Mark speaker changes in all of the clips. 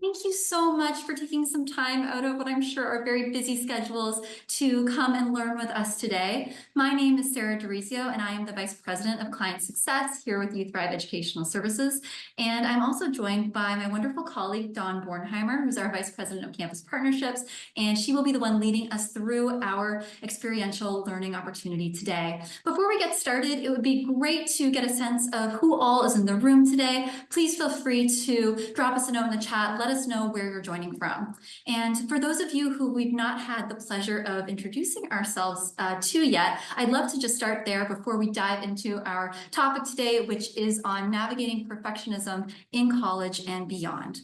Speaker 1: Thank you so much for taking some time out of what I'm sure are very busy schedules to come and learn with us today. My name is Sarah DeRizio, and I am the Vice President of Client Success here with Youth Thrive Educational Services. And I'm also joined by my wonderful colleague, Dawn Bornheimer, who's our Vice President of Campus Partnerships, and she will be the one leading us through our experiential learning opportunity today. Before we get started, it would be great to get a sense of who all is in the room today. Please feel free to drop us a note in the chat. Let us know where you're joining from. And for those of you who we've not had the pleasure of introducing ourselves to yet, I'd love to just start there before we dive into our topic today, which is on navigating perfectionism in college and beyond.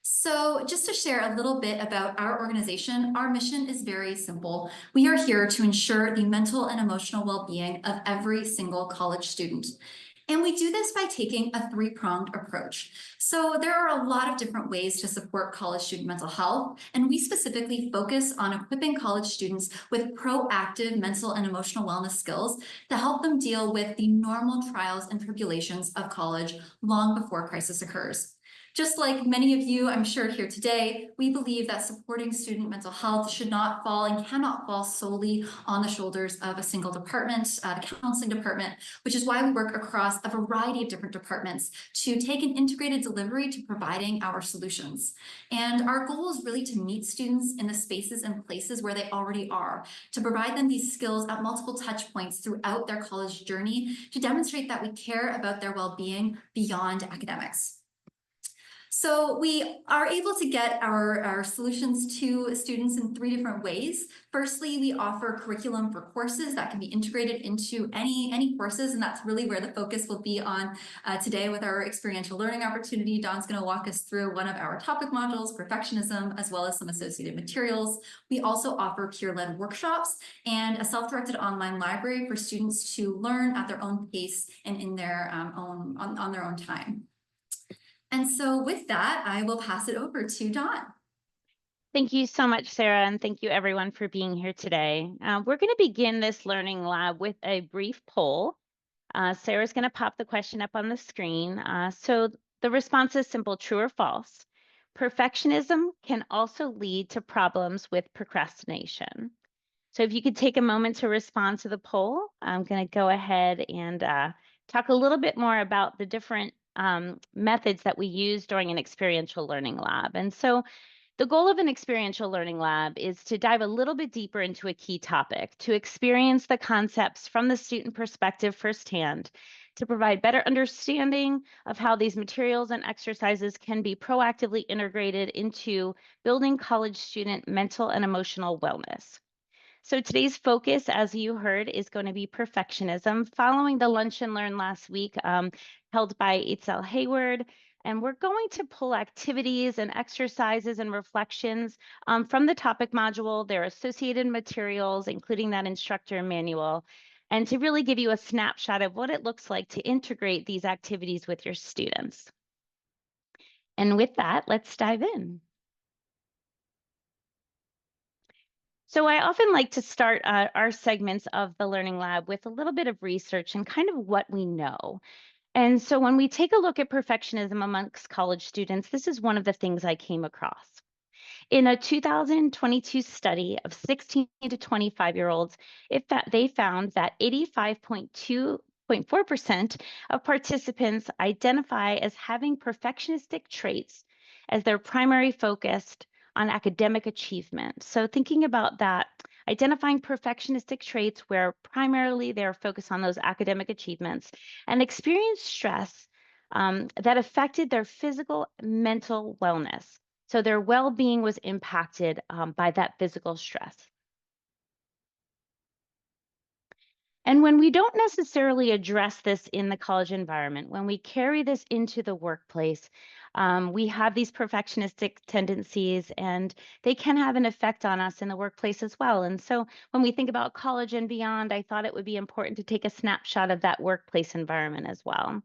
Speaker 1: So just to share a little bit about our organization, our mission is very simple. We are here to ensure the mental and emotional well-being of every single college student. And we do this by taking a three-pronged approach. So there are a lot of different ways to support college student mental health, and we specifically focus on equipping college students with proactive mental and emotional wellness skills to help them deal with the normal trials and tribulations of college long before crisis occurs. Just like many of you, I'm sure, here today, we believe that supporting student mental health should not fall and cannot fall solely on the shoulders of a single department, the counseling department, which is why we work across a variety of different departments to take an integrated delivery to providing our solutions. And our goal is really to meet students in the spaces and places where they already are, to provide them these skills at multiple touch points throughout their college journey to demonstrate that we care about their well-being beyond academics. So we are able to get our solutions to students in three different ways. Firstly, we offer curriculum for courses that can be integrated into any courses, and that's really where the focus will be on today with our experiential learning opportunity. Dawn's going to walk us through one of our topic modules, perfectionism, as well as some associated materials. We also offer peer-led workshops and a self-directed online library for students to learn at their own pace and in their on their own time. And so with that, I will pass it over to Dawn.
Speaker 2: Thank you so much, Sarah, and thank you everyone for being here today. We're going to begin this learning lab with a brief poll. Sarah's going to pop the question up on the screen. So the response is simple, true or false. Perfectionism can also lead to problems with procrastination. So if you could take a moment to respond to the poll, I'm going to go ahead and talk a little bit more about the different methods that we use during an experiential learning lab. And so the goal of an experiential learning lab is to dive a little bit deeper into a key topic, to experience the concepts from the student perspective firsthand, to provide better understanding of how these materials and exercises can be proactively integrated into building college student mental and emotional wellness. So today's focus, as you heard, is going to be perfectionism, following the Lunch and Learn last week held by Itzel Hayward. And we're going to pull activities and exercises and reflections from the topic module, their associated materials, including that instructor manual, and to really give you a snapshot of what it looks like to integrate these activities with your students. And with that, let's dive in. So I often like to start our segments of the Learning Lab with a little bit of research and kind of what we know. And so when we take a look at perfectionism amongst college students, this is one of the things I came across. In a 2022 study of 16 to 25-year-olds, they found that 85.4% of participants identify as having perfectionistic traits as their primary focus on academic achievement. So thinking about that, identifying perfectionistic traits where primarily they're focused on those academic achievements and experience stress that affected their physical, mental wellness. So their well-being was impacted by that physical stress. And when we don't necessarily address this in the college environment, when we carry this into the workplace, we have these perfectionistic tendencies and they can have an effect on us in the workplace as well. And so when we think about college and beyond, I thought it would be important to take a snapshot of that workplace environment as well.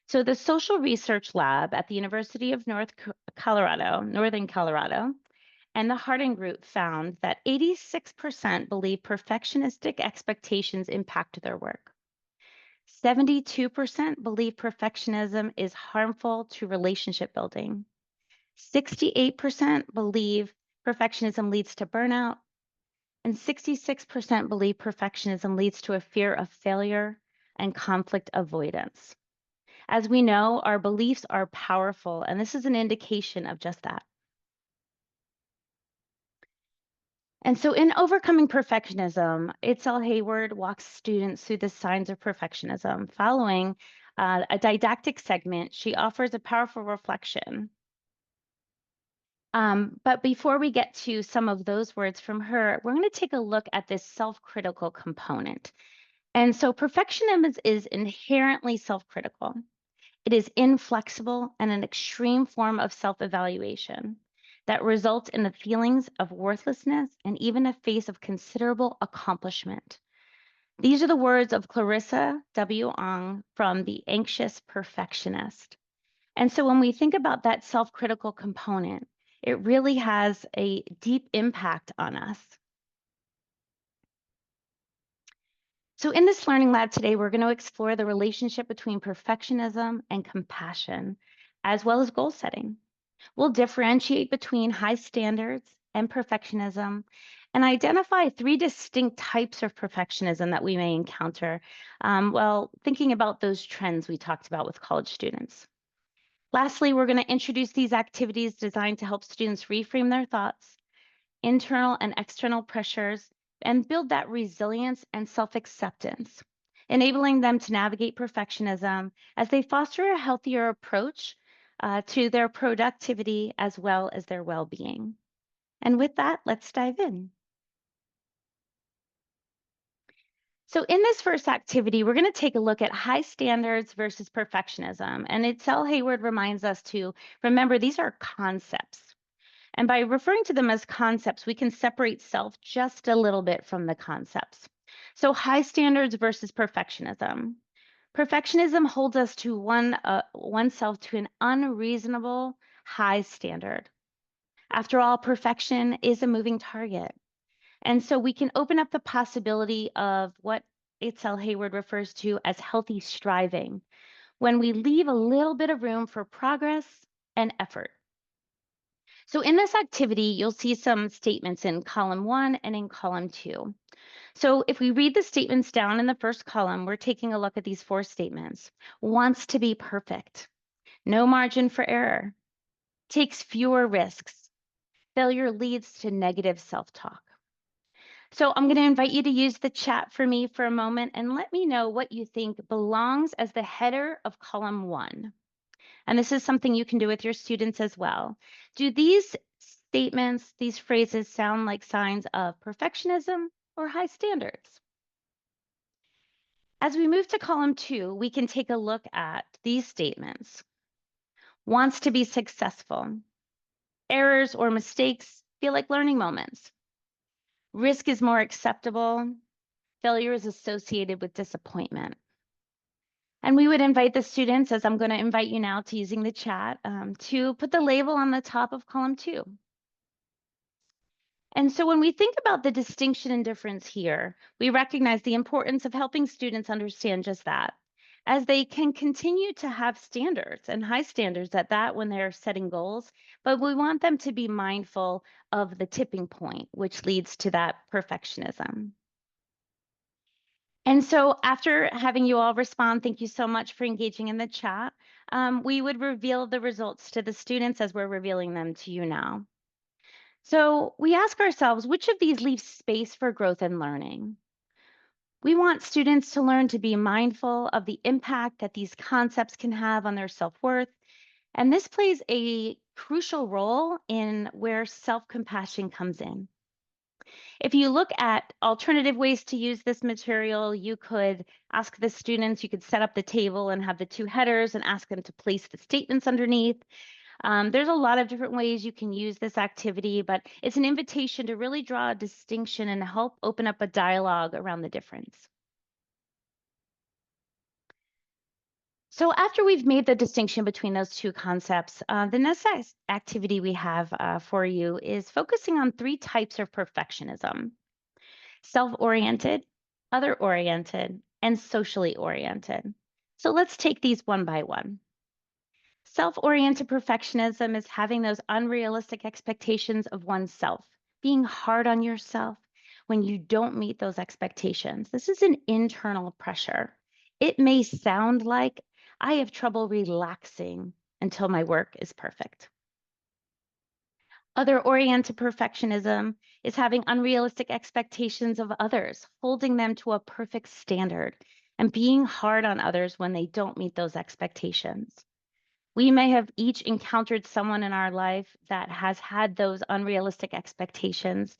Speaker 2: So the Social Research Lab at the University of Northern Colorado, and the Harding Group found that 86% believe perfectionistic expectations impact their work. 72% believe perfectionism is harmful to relationship building. 68% believe perfectionism leads to burnout, and 66% believe perfectionism leads to a fear of failure and conflict avoidance. As we know, our beliefs are powerful, and this is an indication of just that. And so, in overcoming perfectionism, Itzel Hayward walks students through the signs of perfectionism. Following a didactic segment, she offers a powerful reflection. But before we get to some of those words from her, we're going to take a look at this self-critical component. And so perfectionism is inherently self-critical. It is inflexible and an extreme form of self-evaluation that results in the feelings of worthlessness and even a face of considerable accomplishment. These are the words of Clarissa W. Ong from The Anxious Perfectionist. And so when we think about that self-critical component, it really has a deep impact on us. So in this learning lab today, we're going to explore the relationship between perfectionism and compassion, as well as goal setting. We'll differentiate between high standards and perfectionism and identify 3 distinct types of perfectionism that we may encounter while thinking about those trends we talked about with college students. Lastly, we're going to introduce these activities designed to help students reframe their thoughts, internal and external pressures, and build that resilience and self-acceptance, enabling them to navigate perfectionism as they foster a healthier approach to their productivity as well as their well-being. And with that, let's dive in. So in this first activity, we're going to take a look at high standards versus perfectionism. And Itzel Hayward reminds us to remember these are concepts. And by referring to them as concepts, we can separate self just a little bit from the concepts. So high standards versus perfectionism. Perfectionism holds us to oneself to an unreasonable high standard. After all, perfection is a moving target. And so we can open up the possibility of what Itzel Hayward refers to as healthy striving, when we leave a little bit of room for progress and effort. So in this activity, you'll see some statements in column 1 and in column 2. So if we read the statements down in the first column, we're taking a look at these 4 statements. Wants to be perfect, no margin for error, takes fewer risks, failure leads to negative self-talk. So I'm going to invite you to use the chat for me for a moment and let me know what you think belongs as the header of column 1. And this is something you can do with your students as well. Do these statements, these phrases sound like signs of perfectionism or high standards? As we move to column 2, we can take a look at these statements. Wants to be successful. Errors or mistakes feel like learning moments. Risk is more acceptable. Failure is associated with disappointment. And we would invite the students, as I'm going to invite you now to using the chat, to put the label on the top of column 2. And so when we think about the distinction and difference here, we recognize the importance of helping students understand just that, as they can continue to have standards and high standards at that when they're setting goals, but we want them to be mindful of the tipping point, which leads to that perfectionism. And so after having you all respond, thank you so much for engaging in the chat. We would reveal the results to the students as we're revealing them to you now. So we ask ourselves, which of these leaves space for growth and learning? We want students to learn to be mindful of the impact that these concepts can have on their self-worth. And this plays a crucial role in where self-compassion comes in. If you look at alternative ways to use this material, you could ask the students, you could set up the table and have the 2 headers and ask them to place the statements underneath. There's a lot of different ways you can use this activity, but it's an invitation to really draw a distinction and help open up a dialogue around the difference. So after we've made the distinction between those 2 concepts, the next activity we have for you is focusing on 3 types of perfectionism: self-oriented, other-oriented, and socially oriented. So let's take these one by one. Self-oriented perfectionism is having those unrealistic expectations of oneself, being hard on yourself when you don't meet those expectations. This is an internal pressure. It may sound like I have trouble relaxing until my work is perfect. Other oriented perfectionism is having unrealistic expectations of others, holding them to a perfect standard, and being hard on others when they don't meet those expectations. We may have each encountered someone in our life that has had those unrealistic expectations.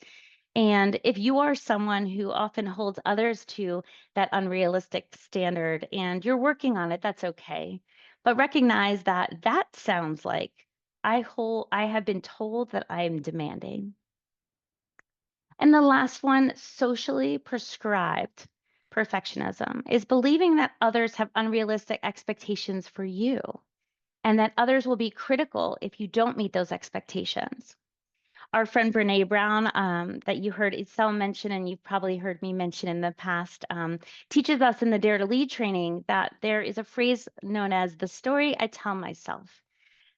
Speaker 2: And if you are someone who often holds others to that unrealistic standard and you're working on it, that's okay. But recognize that that sounds like I have been told that I am demanding. And the last one, socially prescribed perfectionism, is believing that others have unrealistic expectations for you and that others will be critical if you don't meet those expectations. Our friend Brene Brown, that you heard Isel mention, and you've probably heard me mention in the past, teaches us in the Dare to Lead training that there is a phrase known as the story I tell myself.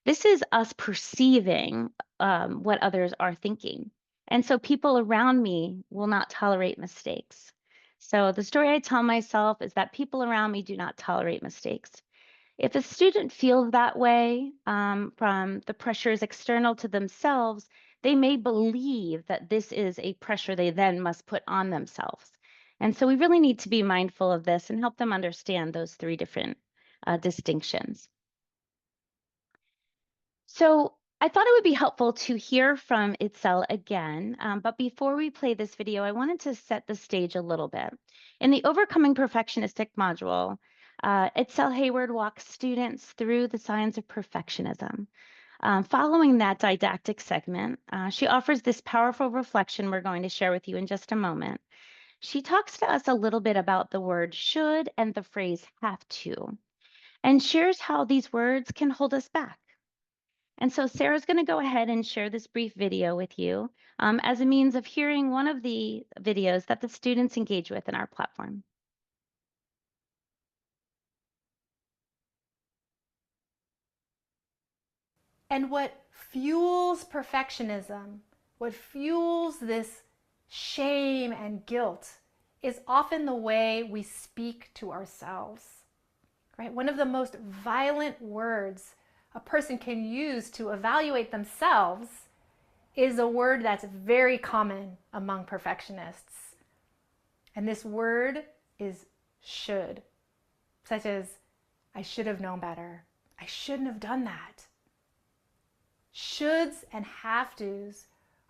Speaker 2: This is us perceiving what others are thinking. And so people around me will not tolerate mistakes. So the story I tell myself is that people around me do not tolerate mistakes. If a student feels that way from the pressures external to themselves, they may believe that this is a pressure they then must put on themselves. And so we really need to be mindful of this and help them understand those three different distinctions. So I thought it would be helpful to hear from Itzel again, but before we play this video, I wanted to set the stage a little bit. In the Overcoming Perfectionistic module, Itzel Hayward walks students through the science of perfectionism. Following that didactic segment, she offers this powerful reflection we're going to share with you in just a moment. She talks to us a little bit about the word should and the phrase have to, and shares how these words can hold us back. And so Sarah's going to go ahead and share this brief video with you as a means of hearing one of the videos that the students engage with in our platform.
Speaker 3: And what fuels perfectionism, what fuels this shame and guilt, is often the way we speak to ourselves. Right? One of the most violent words a person can use to evaluate themselves is a word that's very common among perfectionists. And this word is should, such as, I should have known better. I shouldn't have done that. Shoulds and have-tos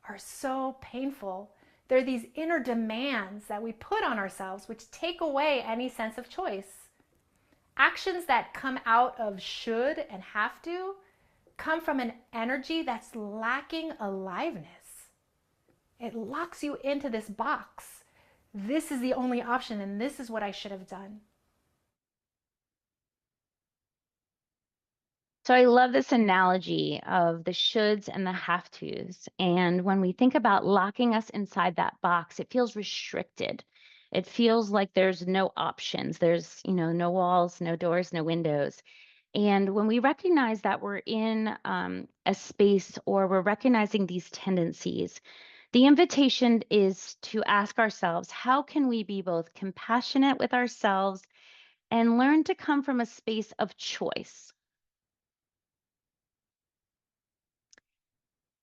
Speaker 3: are so painful. They're these inner demands that we put on ourselves which take away any sense of choice. Actions that come out of should and have to come from an energy that's lacking aliveness. It locks you into this box. This is the only option and this is what I should have done.
Speaker 2: So I love this analogy of the shoulds and the have tos. And when we think about locking us inside that box, it feels restricted. It feels like there's no options. There's, no walls, no doors, no windows. And when we recognize that we're in a space or we're recognizing these tendencies, the invitation is to ask ourselves, how can we be both compassionate with ourselves and learn to come from a space of choice?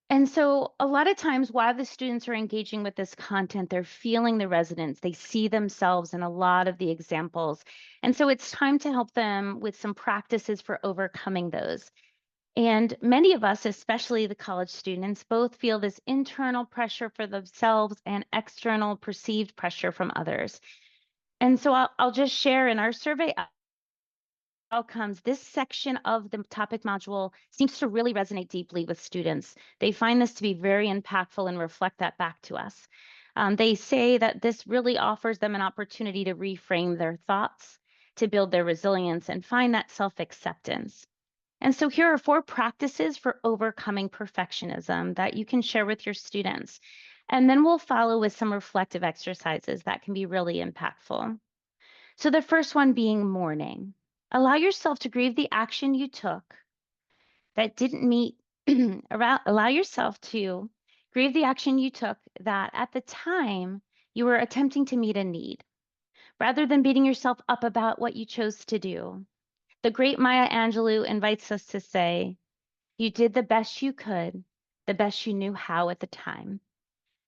Speaker 2: And so a lot of times while the students are engaging with this content, they're feeling the resonance. They see themselves in a lot of the examples. And so it's time to help them with some practices for overcoming those. And many of us, especially the college students, both feel this internal pressure for themselves and external perceived pressure from others. And so I'll just share in our survey outcomes, this section of the topic module seems to really resonate deeply with students. They find this to be very impactful and reflect that back to us. They say that this really offers them an opportunity to reframe their thoughts, to build their resilience, and find that self-acceptance. And so here are 4 practices for overcoming perfectionism that you can share with your students. And then we'll follow with some reflective exercises that can be really impactful. So the first one being mourning. Allow yourself to grieve the action you took that didn't meet, allow yourself to grieve the action you took that at the time you were attempting to meet a need, rather than beating yourself up about what you chose to do. The great Maya Angelou invites us to say, you did the best you could, the best you knew how at the time.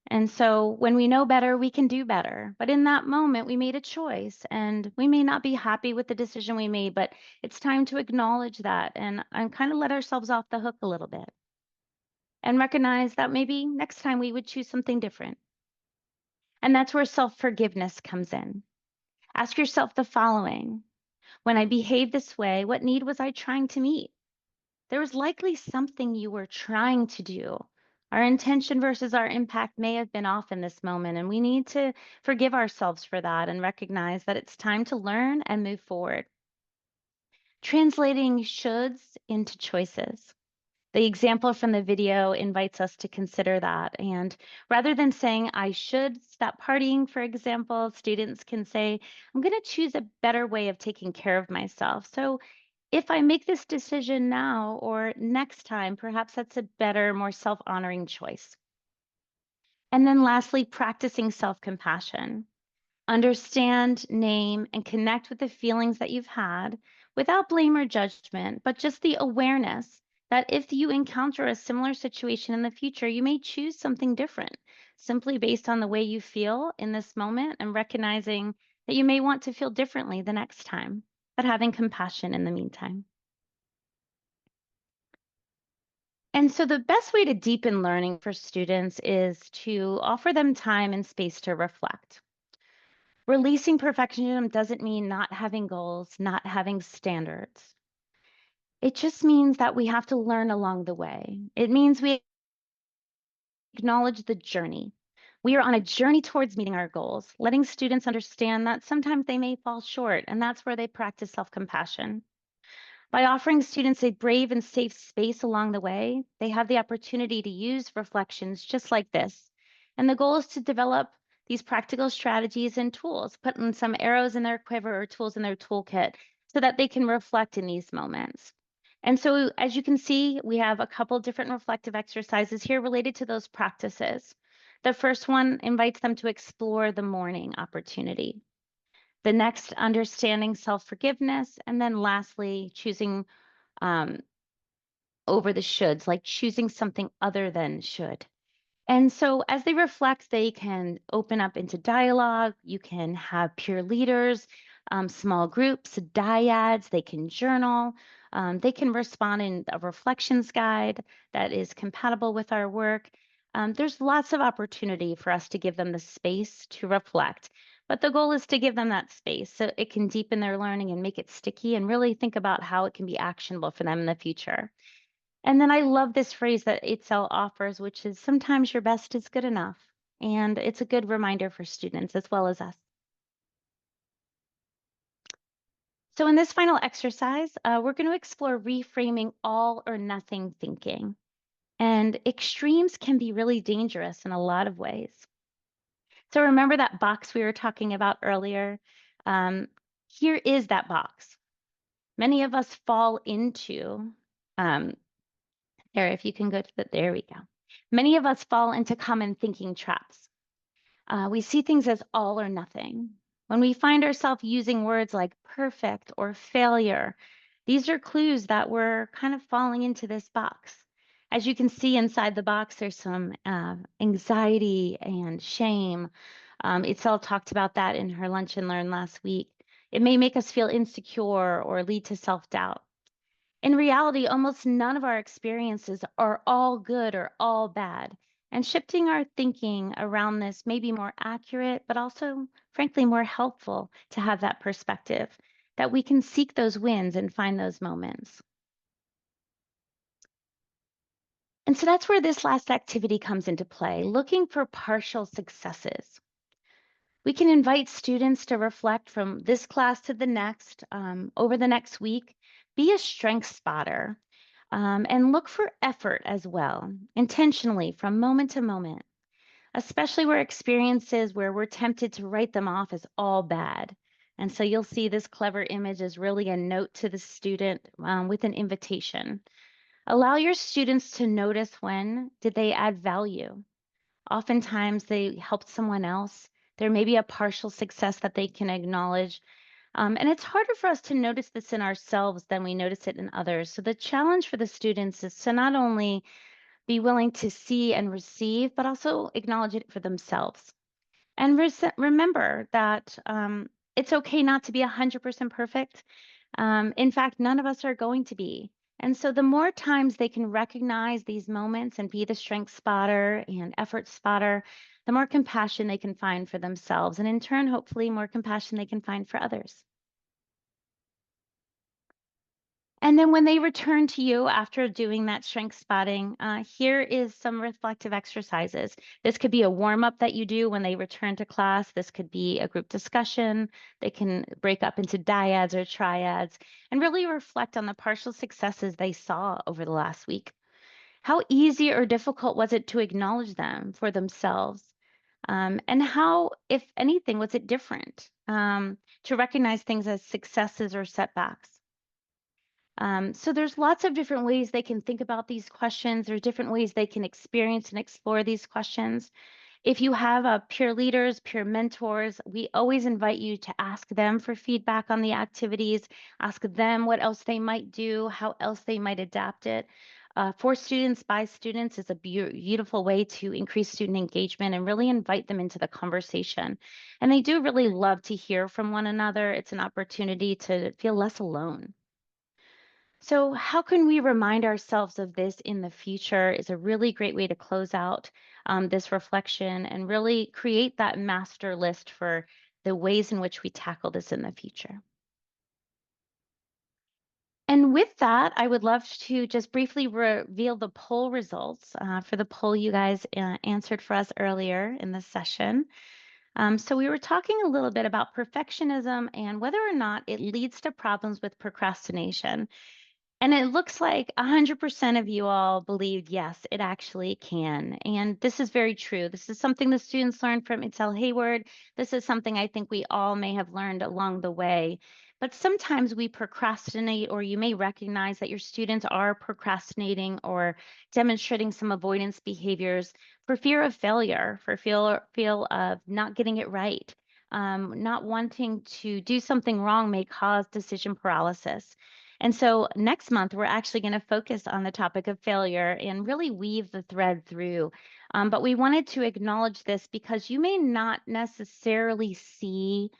Speaker 2: And so when we know better, we can do better. But in that moment, we made a choice and we may not be happy with the decision we made, but it's time to acknowledge that and kind of let ourselves off the hook a little bit and recognize that maybe next time we would choose something different. And that's where self-forgiveness comes in. Ask yourself the following. When I behaved this way, what need was I trying to meet? There was likely something you were trying to do. Our intention versus our impact may have been off in this moment, and we need to forgive ourselves for that and recognize that it's time to learn and move forward. Translating shoulds into choices. The example from the video invites us to consider that. And rather than saying, I should stop partying, for example, students can say, I'm going to choose a better way of taking care of myself. So if I make this decision now or next time, perhaps that's a better, more self-honoring choice. And then lastly, practicing self-compassion. Understand, name, and connect with the feelings that you've had without blame or judgment, but just the awareness that if you encounter a similar situation in the future, you may choose something different simply based on the way you feel in this moment and recognizing that you may want to feel differently the next time, but having compassion in the meantime. And so the best way to deepen learning for students is to offer them time and space to reflect. Releasing perfectionism doesn't mean not having goals, not having standards. It just means that we have to learn along the way. It means we acknowledge the journey. We are on a journey towards meeting our goals, letting students understand that sometimes they may fall short, and that's where they practice self-compassion. By offering students a brave and safe space along the way, they have the opportunity to use reflections just like this. And the goal is to develop these practical strategies and tools, put in some arrows in their quiver or tools in their toolkit so that they can reflect in these moments. And so as you can see, we have a couple different reflective exercises here related to those practices. The first one invites them to explore the morning opportunity. The next, understanding self-forgiveness. And then lastly, choosing over the shoulds, like choosing something other than should. And so as they reflect, they can open up into dialogue. You can have peer leaders, small groups, dyads. They can journal. They can respond in a reflections guide that is compatible with our work. There's lots of opportunity for us to give them the space to reflect. But the goal is to give them that space so it can deepen their learning and make it sticky and really think about how it can be actionable for them in the future. And then I love this phrase that Itzel offers, which is sometimes your best is good enough. And it's a good reminder for students as well as us. So in this final exercise, we're going to explore reframing all or nothing thinking. And extremes can be really dangerous in a lot of ways. So remember that box we were talking about earlier? Here is that box. Many of us fall into, if you can go to there we go. Many of us fall into common thinking traps. We see things as all or nothing. When we find ourselves using words like perfect or failure, these are clues that we're kind of falling into this box. As you can see inside the box, there's some anxiety and shame. Itzel talked about that in her Lunch and Learn last week. It may make us feel insecure or lead to self-doubt. In reality, almost none of our experiences are all good or all bad. And shifting our thinking around this may be more accurate, but also, frankly, more helpful to have that perspective, that we can seek those wins and find those moments. And so that's where this last activity comes into play, looking for partial successes. We can invite students to reflect from this class to the next, over the next week, be a strength spotter, and look for effort as well, intentionally from moment to moment, especially where experiences where we're tempted to write them off as all bad. And so you'll see this clever image is really a note to the student with an invitation. Allow your students to notice when did they add value. Oftentimes they helped someone else. There may be a partial success that they can acknowledge. And it's harder for us to notice this in ourselves than we notice it in others. So the challenge for the students is to not only be willing to see and receive, but also acknowledge it for themselves. And remember that it's okay not to be 100% perfect. In fact, none of us are going to be. And so the more times they can recognize these moments and be the strength spotter and effort spotter, the more compassion they can find for themselves. And in turn, hopefully, more compassion they can find for others. And then when they return to you after doing that strength spotting, here is some reflective exercises. This could be a warm-up that you do when they return to class. This could be a group discussion. They can break up into dyads or triads and really reflect on the partial successes they saw over the last week. How easy or difficult was it to acknowledge them for themselves? And how, if anything, was it different to recognize things as successes or setbacks? So there's lots of different ways they can think about these questions. There's different ways they can experience and explore these questions. If you have peer leaders, peer mentors, we always invite you to ask them for feedback on the activities, ask them what else they might do, how else they might adapt it. For students, by students is a beautiful way to increase student engagement and really invite them into the conversation. And they do really love to hear from one another. It's an opportunity to feel less alone. So, how can we remind ourselves of this in the future is a really great way to close out this reflection and really create that master list for the ways in which we tackle this in the future. And with that, I would love to just briefly reveal the poll results for the poll you guys answered for us earlier in the session. So we were talking a little bit about perfectionism and whether or not it leads to problems with procrastination. And it looks like 100% of you all believed, yes, it actually can. And this is very true. This is something the students learned from Itzel Hayward. This is something I think we all may have learned along the way. But sometimes we procrastinate, or you may recognize that your students are procrastinating or demonstrating some avoidance behaviors for fear of failure, for fear of not getting it right. Not wanting to do something wrong may cause decision paralysis. And so next month, we're actually going to focus on the topic of failure and really weave the thread through. But we wanted to acknowledge this because you may not necessarily see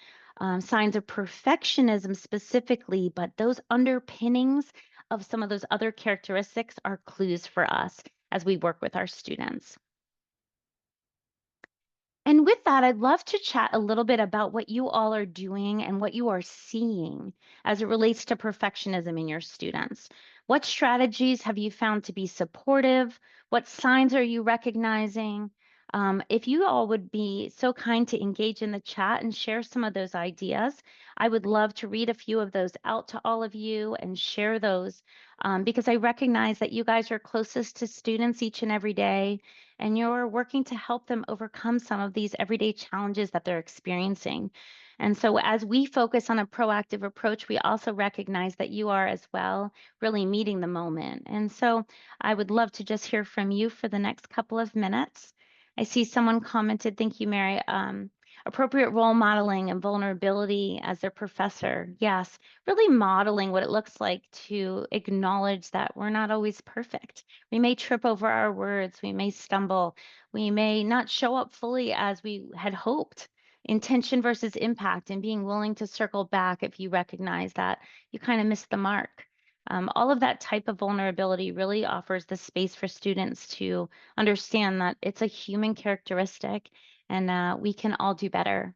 Speaker 2: signs of perfectionism specifically, but those underpinnings of some of those other characteristics are clues for us as we work with our students. And with that, I'd love to chat a little bit about what you all are doing and what you are seeing as it relates to perfectionism in your students. What strategies have you found to be supportive? What signs are you recognizing? If you all would be so kind to engage in the chat and share some of those ideas, I would love to read a few of those out to all of you and share those because I recognize that you guys are closest to students each and every day and you're working to help them overcome some of these everyday challenges that they're experiencing. And so as we focus on a proactive approach, we also recognize that you are as well really meeting the moment. And so I would love to just hear from you for the next couple of minutes. I see someone commented, thank you, Mary, appropriate role modeling and vulnerability as their professor. Yes, really modeling what it looks like to acknowledge that we're not always perfect. We may trip over our words, we may stumble, we may not show up fully as we had hoped. Intention versus impact, and being willing to circle back if you recognize that you kind of missed the mark. All of that type of vulnerability really offers the space for students to understand that it's a human characteristic and we can all do better.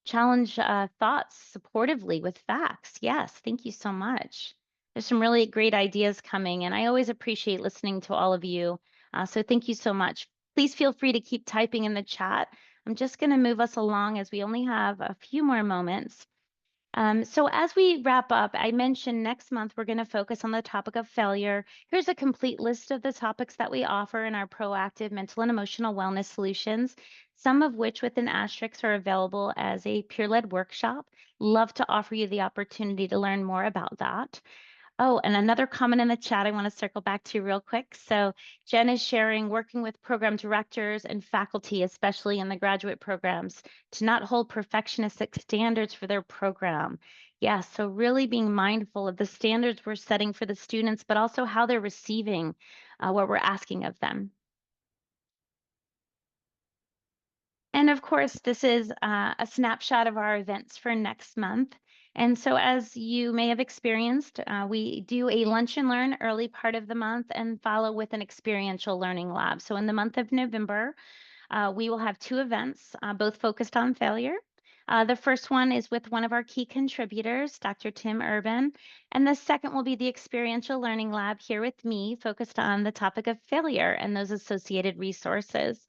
Speaker 2: Challenge thoughts supportively with facts. Yes, thank you so much. There's some really great ideas coming, and I always appreciate listening to all of you. So thank you so much. Please feel free to keep typing in the chat. I'm just going to move us along as we only have a few more moments. So as we wrap up, I mentioned next month we're going to focus on the topic of failure. Here's a complete list of the topics that we offer in our proactive mental and emotional wellness solutions, some of which with an asterisk are available as a peer-led workshop. Love to offer you the opportunity to learn more about that. Oh, and another comment in the chat I want to circle back to real quick. So Jen is sharing working with program directors and faculty, especially in the graduate programs, to not hold perfectionistic standards for their program. Yeah, so really being mindful of the standards we're setting for the students, but also how they're receiving what we're asking of them. And of course, this is a snapshot of our events for next month. And so as you may have experienced, we do a lunch and learn early part of the month and follow with an experiential learning lab. So in the month of November, we will have 2 events, both focused on failure. The first one is with one of our key contributors, Dr. Tim Urban, and the second will be the Experiential Learning Lab here with me, focused on the topic of failure and those associated resources.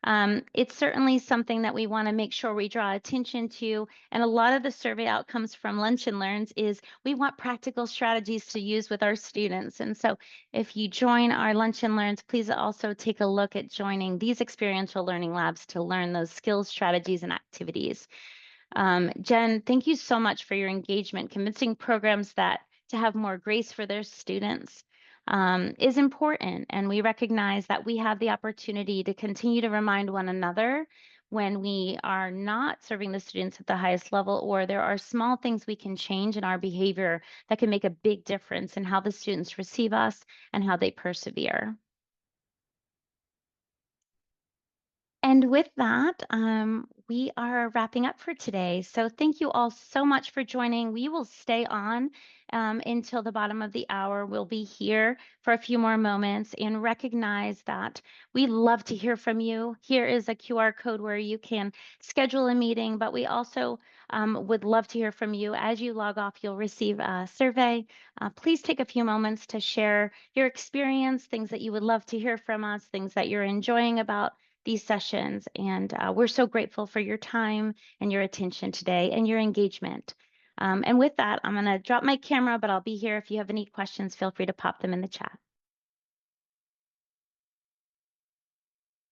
Speaker 2: It's certainly something that we want to make sure we draw attention to. And a lot of the survey outcomes from Lunch and Learns is we want practical strategies to use with our students. And so if you join our Lunch and Learns, please also take a look at joining these experiential learning labs to learn those skills, strategies, and activities. Jen, thank you so much for your engagement, convincing programs that to have more grace for their students is important. And we recognize that we have the opportunity to continue to remind one another when we are not serving the students at the highest level, or there are small things we can change in our behavior that can make a big difference in how the students receive us and how they persevere. And with that, we are wrapping up for today. So thank you all so much for joining. We will stay on until the bottom of the hour. We'll be here for a few more moments and recognize that we love to hear from you. Here is a QR code where you can schedule a meeting, but we also would love to hear from you. As you log off, you'll receive a survey. Please take a few moments to share your experience, things that you would love to hear from us, things that you're enjoying about these sessions. And we're so grateful for your time and your attention today and your engagement. And with that, I'm going to drop my camera, but I'll be here. If you have any questions, feel free to pop them in the chat.